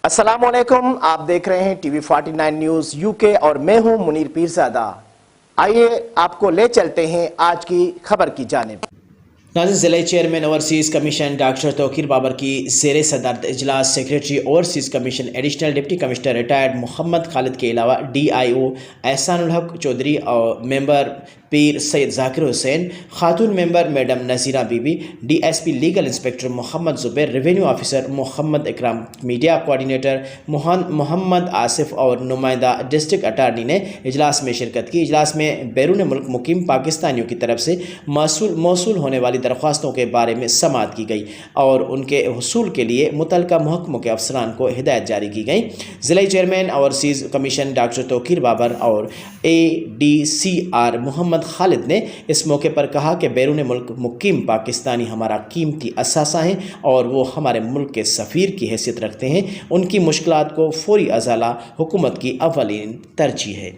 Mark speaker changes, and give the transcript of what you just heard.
Speaker 1: अस्सलाम वालेकुम, आप देख रहे हैं टीवी 49 न्यूज यूके और मैं हूं मुनीर पीरजादा। आइए आपको ले चलते हैं आज की खबर की जानिब। नाज़रीन, ज़िला chairman overseas commission doctor Tauqeer Babar की ज़ेर सदारत इजलास secretary overseas commission additional deputy commissioner retired Mohammad Khalid के अलावा DIO एहसानुल हक चौधरी और मेंबर पीर सैयद जाकिर हुसैन, खातून member madam Nazira Bibi, DSP legal inspector Mohammad Zubair, revenue officer Mohammad Ikram, media coordinator Mohammad Asif और नुमाइंदा डिस्ट्रिक्ट अटारनी ने इजलास में शिरकत की। इजलास में बैरून मुल्क मुकीम पाकिस्तानियों की तरफ से मौसूल होने वाली दरख्वास्तों के बारे में समाअत की गई और उनके हुसूल के लिए मुतल्लिका महकमों के अफसरान को हिदायत जारी की गई। ज़िला chairman overseas commission doctor Tauqeer Babar और ADCR मोहम्मद खालिद ने इस मौके पर कहा कि बैरून मुल्क मुकीम पाकिस्तानी हमारा कीमती असासा हैं और वो हमारे मुल्क के सफ़ीर की हैसियत रखते हैं। उनकी मुश्किलात को फौरी अज़ाला हुकूमत की अवलीन तरजीह है।